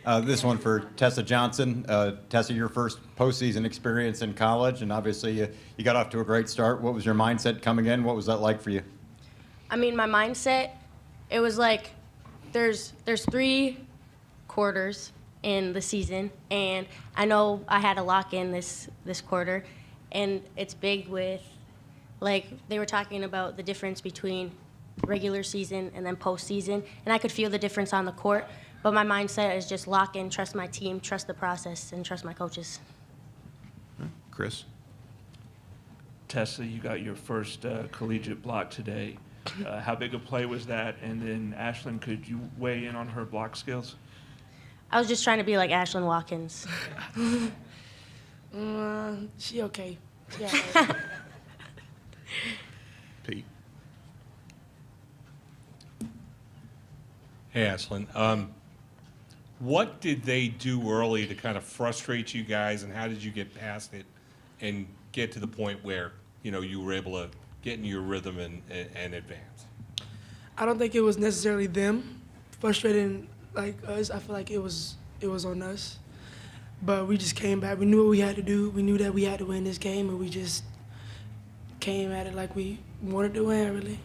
This one for Tessa Johnson. Tessa, your first postseason experience in college, and obviously you got off to a great start. What was your mindset coming in? What was that like for you? I mean, my mindset, it was like there's 3 quarters in the season, and I know I had to lock in this quarter, and it's big with, like, they were talking about the difference between regular season and then postseason, and I could feel the difference on the court. But my mindset is just lock in, trust my team, trust the process, and trust my coaches. Chris? Tessa, you got your first collegiate block today. How big a play was that? And then Ashlyn, could you weigh in on her block skills? I was just trying to be like Ashlyn Watkins. She okay. Yeah. Pete? Hey, Ashlyn. What did they do early to kind of frustrate you guys, and how did you get past it and get to the point where, you were able to get in your rhythm and advance? I don't think it was necessarily them frustrating like us. I feel like it was on us. But we just came back. We knew what we had to do. We knew that we had to win this game, and we just came at it like we wanted to win, really.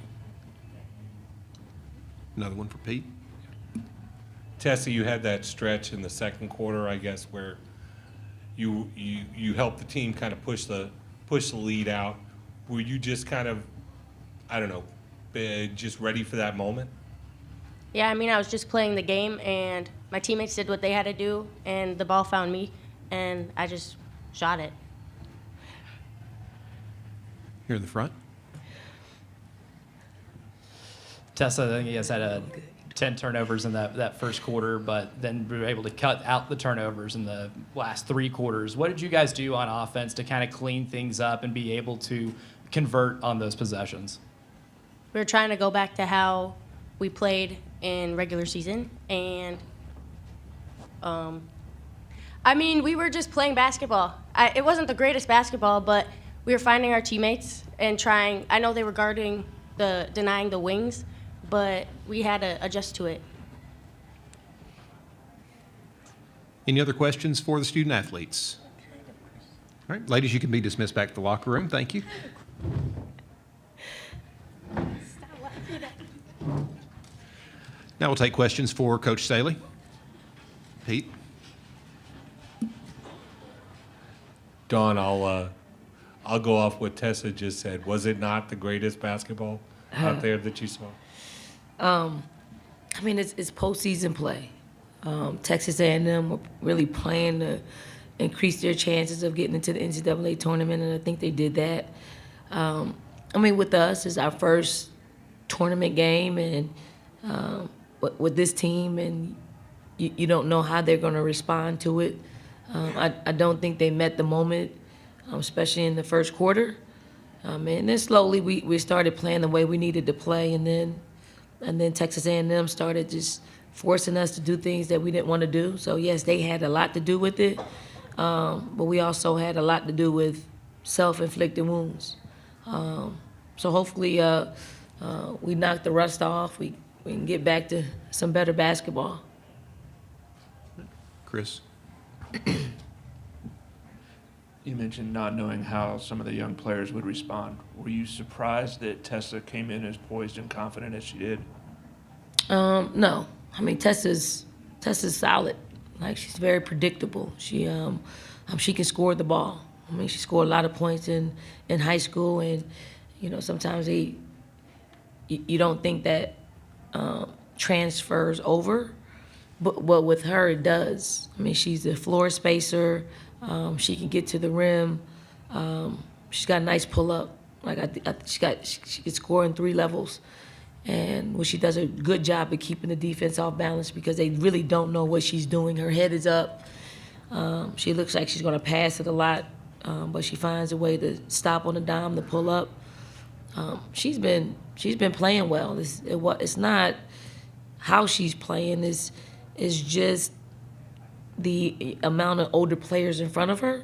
Another one for Pete? Tessa, you had that stretch in the second quarter, I guess, where you helped the team kind of push the lead out. Were you just kind of, I don't know, just ready for that moment? Yeah, I mean, I was just playing the game, and my teammates did what they had to do, and the ball found me, and I just shot it. Here in the front? Tessa, I think you guys had 10 turnovers in that first quarter, but then we were able to cut out the turnovers in the last 3 quarters. What did you guys do on offense to kind of clean things up and be able to convert on those possessions? We were trying to go back to how we played in regular season, and I mean, we were just playing basketball. It wasn't the greatest basketball, but we were finding our teammates and trying. I know they were denying the wings, but we had to adjust to it. Any other questions for the student athletes? All right, ladies, you can be dismissed back to the locker room. Thank you. Now we'll take questions for Coach Staley. Pete? Dawn, I'll go off what Tessa just said. Was it not the greatest basketball out there that you saw? I mean, it's postseason play. Texas A&M were really playing to increase their chances of getting into the NCAA tournament, and I think they did that. I mean, with us, it's our first tournament game, and with this team, and you don't know how they're going to respond to it. I don't think they met the moment, especially in the first quarter. And then slowly we started playing the way we needed to play, and then Texas A&M started just forcing us to do things that we didn't want to do. So yes, they had a lot to do with it, but we also had a lot to do with self-inflicted wounds. So hopefully we knock the rust off. We can get back to some better basketball. Chris? You mentioned not knowing how some of the young players would respond. Were you surprised that Tessa came in as poised and confident as she did? No. I mean, Tessa's solid. Like, she's very predictable. She can score the ball. I mean, she scored a lot of points in high school, and sometimes you don't think that transfers over, but with her it does. I mean, she's a floor spacer. She can get to the rim. She's got a nice pull up. Like she can score in 3 levels, and she does a good job of keeping the defense off balance because they really don't know what she's doing. Her head is up. She looks like she's going to pass it a lot, but she finds a way to stop on the dime, to pull up. She's been playing well. It's not how she's playing. It's just the amount of older players in front of her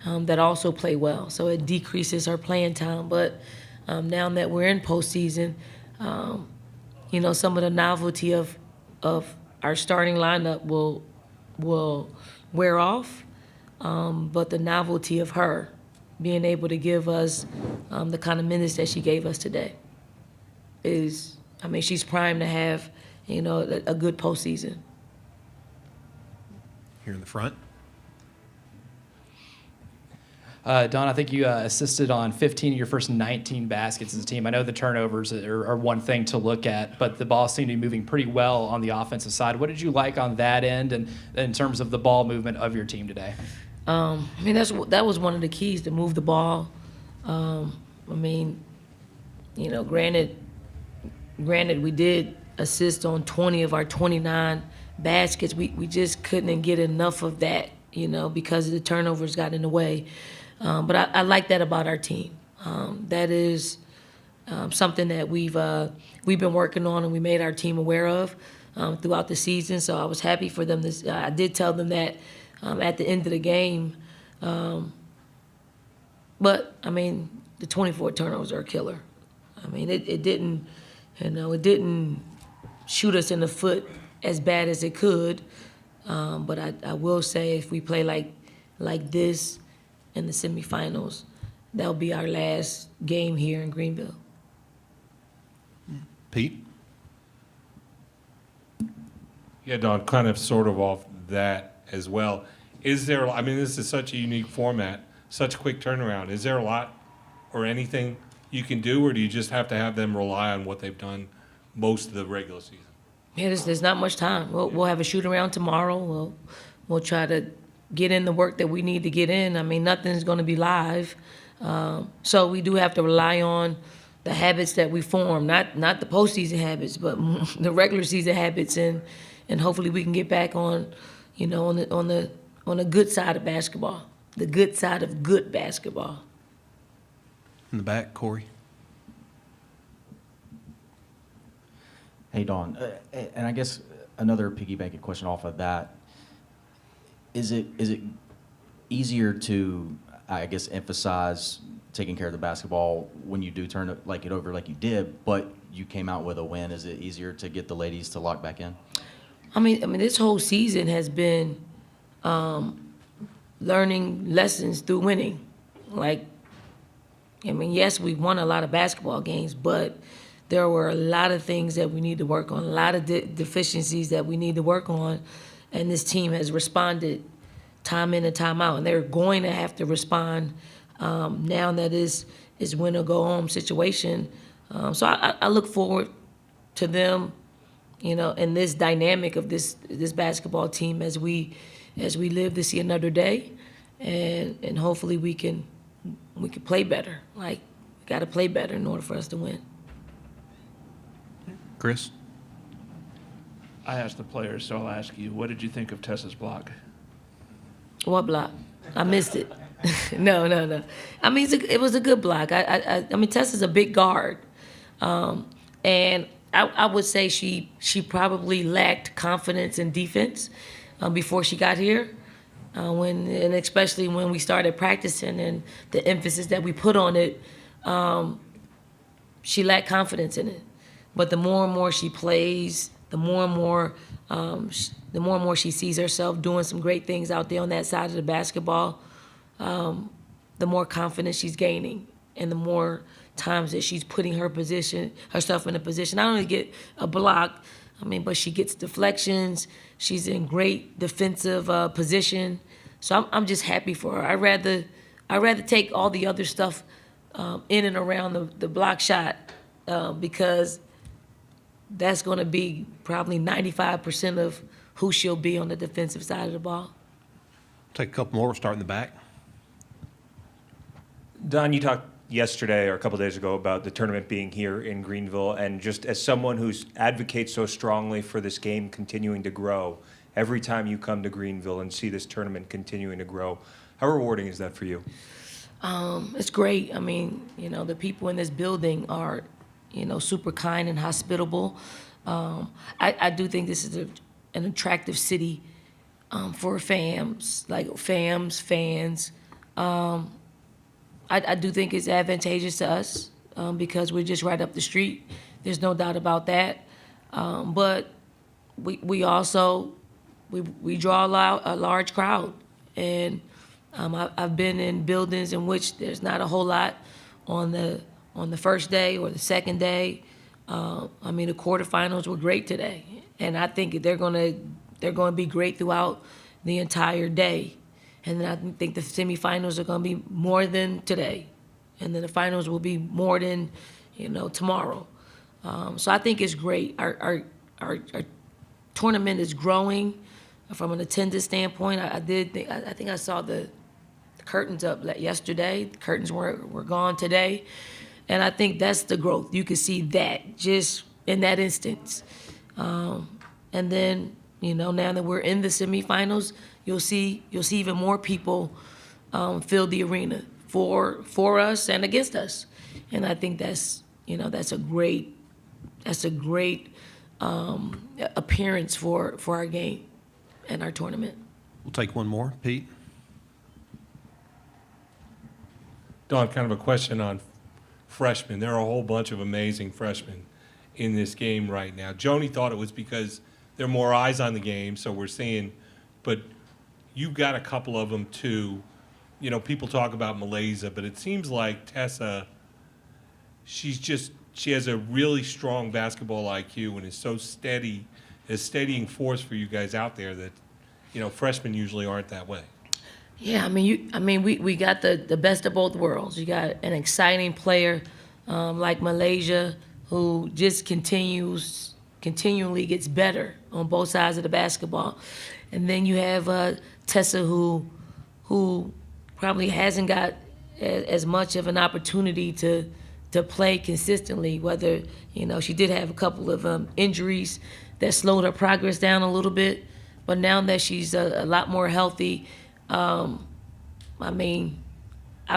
that also play well. So it decreases her playing time. But now that we're in postseason, some of the novelty of our starting lineup will will wear off, but the novelty of her being able to give us the kind of minutes that she gave us today is, I mean, she's primed to have, you know, a good postseason. Here in the front. Don, I think you assisted on 15 of your first 19 baskets as a team. I know the turnovers are one thing to look at, but the ball seemed to be moving pretty well on the offensive side. What did you like on that end and in terms of the ball movement of your team today? I mean, that was one of the keys, to move the ball. I mean, you know, granted, we did assist on 20 of our 29 baskets. We just couldn't get enough of that, you know, because the turnovers got in the way. But I like that about our team. That is something that we've been working on and we made our team aware of throughout the season. So I was happy for them. I did tell them that at the end of the game. But I mean, the 24 turnovers are a killer. I mean, it didn't, you know, it didn't shoot us in the foot as bad as it could. But I will say, if we play like this in the semifinals, that'll be our last game here in Greenville. Pete? Yeah, Don, kind of sort of off that as well. Is there, I mean, this is such a unique format, such quick turnaround. Is there a lot or anything you can do, or do you just have to have them rely on what they've done most of the regular season? Yeah, there's not much time. We'll have a shoot around tomorrow. We'll try to get in the work that we need to get in. I mean, nothing's going to be live. So we do have to rely on the habits that we form, not the postseason habits, but the regular season habits, and hopefully we can get back on, you know, on the good side of basketball, the good side of good basketball. In the back, Corey? Hey, Dawn. And I guess another piggybacking question off of that, is it easier to, I guess, emphasize taking care of the basketball when you do turn it over like you did, but you came out with a win? Is it easier to get the ladies to lock back in? I mean, this whole season has been learning lessons through winning. Like, I mean, yes, we won a lot of basketball games, but there were a lot of things that we need to work on, a lot of deficiencies that we need to work on, and this team has responded time in and time out, and they're going to have to respond now that is win or go home situation. So I look forward to them, you know, and this dynamic of this basketball team as we live to see another day, and hopefully we can play better. Like, we got to play better in order for us to win. Chris? I asked the players, so I'll ask you, what did you think of Tessa's block? What block? I missed it. No. I mean, it was a good block. I mean, Tessa's a big guard, and I would say she probably lacked confidence in defense before she got here, and especially when we started practicing and the emphasis that we put on it, she lacked confidence in it. But the more and more she plays, the more and more she sees herself doing some great things out there on that side of the basketball, the more confidence she's gaining, and the more times that she's putting herself in a position not only to get a block, I mean, but she gets deflections. She's in great defensive position. So I'm just happy for her. I'd rather take all the other stuff in and around the block shot because that's going to be probably 95% of who she'll be on the defensive side of the ball. Take a couple more. We'll start in the back. Don, you talked yesterday or a couple days ago about the tournament being here in Greenville, and just as someone who advocates so strongly for this game continuing to grow, every time you come to Greenville and see this tournament continuing to grow, how rewarding is that for you? It's great. I mean, you know, the people in this building are, you know, super kind and hospitable. I do think this is an attractive city for fans. I do think it's advantageous to us because we're just right up the street. There's no doubt about that. But we also we draw a large crowd, and I've been in buildings in which there's not a whole lot on the first day or the second day. I mean, the quarterfinals were great today, and I think they're gonna be great throughout the entire day. And then I think the semifinals are gonna be more than today, and then the finals will be more than, tomorrow. So I think it's great. Our tournament is growing from an attendance standpoint. I think I saw the curtains up yesterday. The curtains were gone today. And I think that's the growth. You can see that just in that instance. And then, now that we're in the semifinals, you'll see even more people fill the arena for us and against us. And I think that's a great appearance for our game and our tournament. We'll take one more. Pete? Dawn, kind of a question on freshmen. There are a whole bunch of amazing freshmen in this game right now. Joni thought it was because there are more eyes on the game, so we're seeing, but you've got a couple of them too. People talk about Malaysia, but it seems like Tessa, she has a really strong basketball IQ and is so steady, a steadying force for you guys out there that, freshmen usually aren't that way. Yeah, we got the best of both worlds. You got an exciting player like Malaysia who just continually gets better on both sides of the basketball, and then you have Tessa who probably hasn't got as much of an opportunity to play consistently. Whether she did have a couple of injuries that slowed her progress down a little bit, but now that she's a lot more healthy. I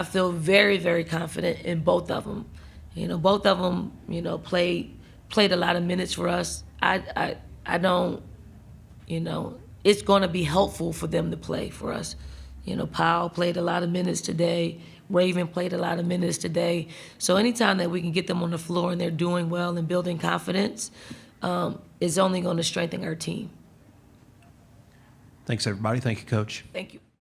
feel very, very confident in both of them. Both of them, played a lot of minutes for us. I don't, it's going to be helpful for them to play for us. Powell played a lot of minutes today. Raven played a lot of minutes today. So anytime that we can get them on the floor and they're doing well and building confidence, is only going to strengthen our team. Thanks, everybody. Thank you, Coach. Thank you.